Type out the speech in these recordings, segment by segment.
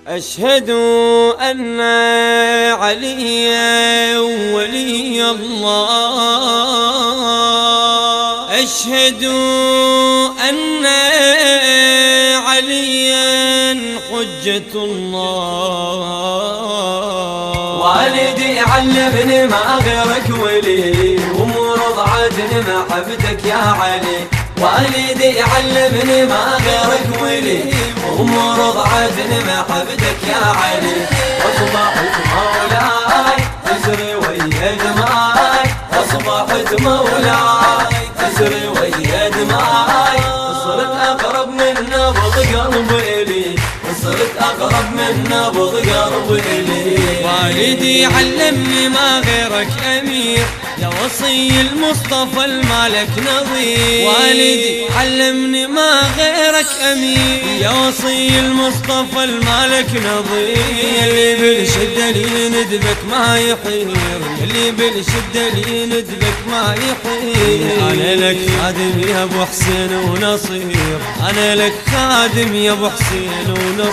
أشهد أن عليا ولي الله، أشهد أن عليا حجة الله. والدي علمني ما غيرك ولي، ومرض عدن محبتك يا علي. والدي علمني ما غيرك ولي، ومرض عدن محبتك يا علي. أصبحت مولاي تسري ويا دماي، أصبحت مولاي تسري ويا دماي. صرت أقرب من نبض قلب إلي، صرت أقرب من نبض قلب إلي. والدي علمني ما غيرك أمير، يا وصي المصطفى المالك نظير. والدي علمني ما غيرك أمير، يا وصي المصطفى المالك نظير. يلي بالشدة لي ندبك ما يحير، يلي بالشدة لي ندبك ما يحير. أنا لك خادم يا أبو حسين ونصير، أنا لك خادم يا أبو حسين ونصير.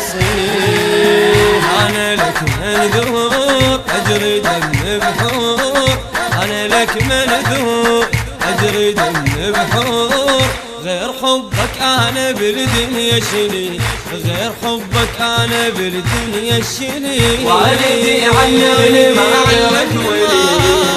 أنا لك منذور أجري دم بحور، أنا لك منذور أجري دم بحور. غير حبك أنا بالدنيا شلي، غير حبك أنا بالدنيا شلي. والدي علمني ما غيرك ولي،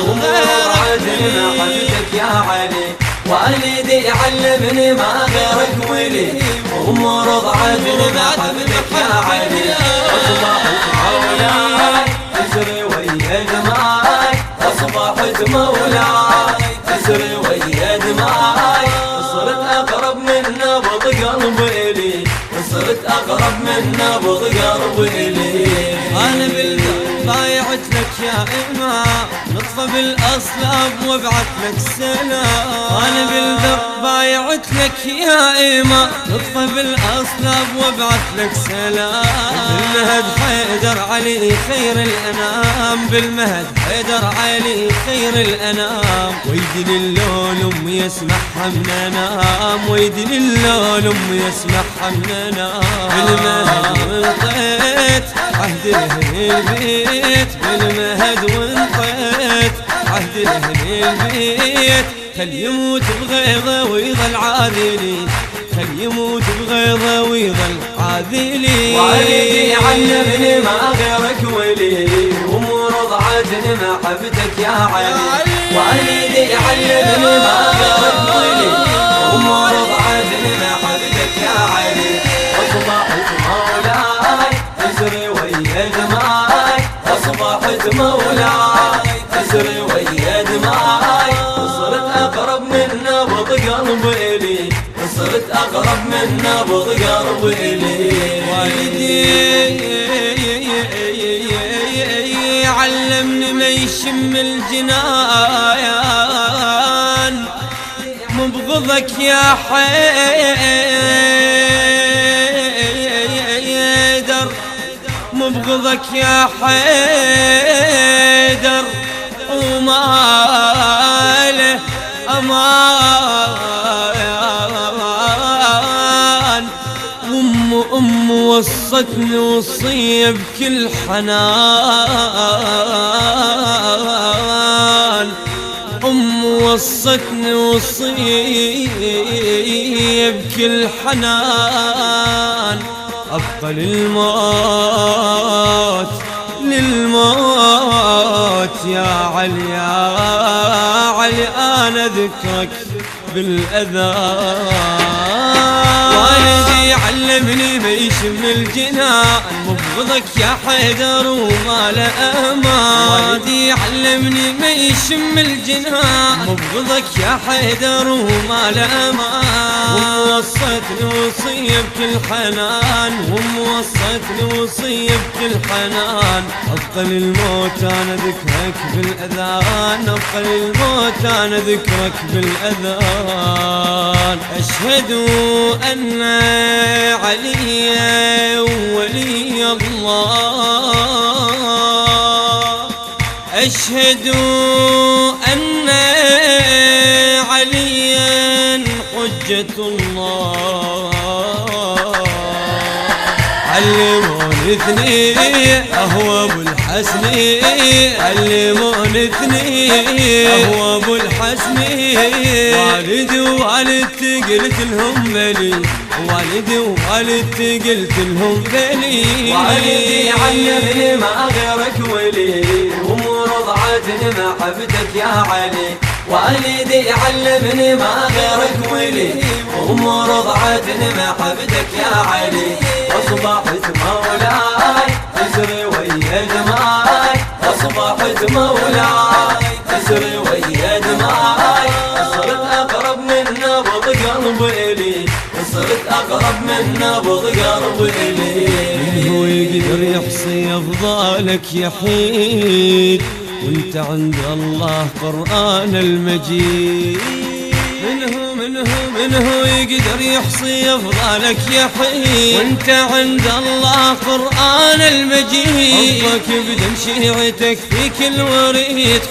ومرض عدن محبتك يا علي. والدي علمني ما غيرك ولي، ومرض عدن محبتك يا علي. أصبحت مولاي تسري ويا دماي، أصبحت مولاي تسري ويا دماي. صرت أقرب من نبض قلب إلي، صرت أقرب من نبض قلب إلي. أنا بالقلب بايعت لك يا إمام، نطفى بالأصلاب وابعث لك سلام. أنا بالقلب بايعت لك يا إمام، نطفى بالأصلاب وابعث لك سلام. بالمهد حيدر علي خير الأنام، بالمهد حيدر علي خير الأنام. ويدي اللول أمي يسمعها من أنام، ويدي اللول أمي يسمعها من أنام. بالمهد وانطيت عهد أهل البيت، بالمهد وانطيت عهد أهل البيت. خل يموت بغيظه ويظل عاذلي، خل يموت بغيظه ويظل عاذلي. والدي علمني ما غيرك ولي، ومرض عدن محبتك يا علي. والدي علمني ما غيرك ولي، ومرض عدن محبتك يا علي. أصبحت مولاي تسري ويا دماي، أصبحت مولاي تسري ويا دماي. صرت أقرب من نبض قلب إلي، صرت أقرب من نبض قلب إلي. والدي علمني ما يشم الجنايان، مبغضك يا حيدر، مبغضك يا حيدر. وماله أمان، أم وصتني وصية بكل حنان. أم وصتني وصية بكل حنان. أبقى للموت للموت يا علي، يا علي أنا ذكرك بالأذان. والدي علمني ما يشم الجنان، مبغضك يا حيدر وما له أمان. والدي علمني ما يشم الجنان، مبغضك يا حيدر وما له أمان. وموصتني وصية بكل حنان، وموصتني وصية بكل حنان. أبقى للموت أنا ذكرك بالأذان، أبقى للموت أنا ذكرك بالأذان. أشهد أن عليا ولي الله، أشهد أن عليا حجة الله. علي علمون اثنين هو ابو الحسن، علمون اثنين هو ابو الحسن. والدي ووالدتي قلت لهم بلي، والدي ووالدتي قلت لهم بلي. والدي علمني ما غيرك ولي، امور ضعتني محبتك يا علي. والدي علمني ما غيرك ولي، امور ضعتني محبتك يا علي. اصبحت مولاي تسري ويا دماي، اصبحت مولاي تسري ويا دماي. صرت اقرب من نبض قلبي لي، صرت اقرب من نبض قلبي لي. من هو يقدر يحصي افضالك يا حيد، وانت عند الله قرآن المجيد. من هو يقدر يحصي افضالك يا حي، وانت عند الله قرآن المجيد. حبك بدم شيعتك في كل وريد.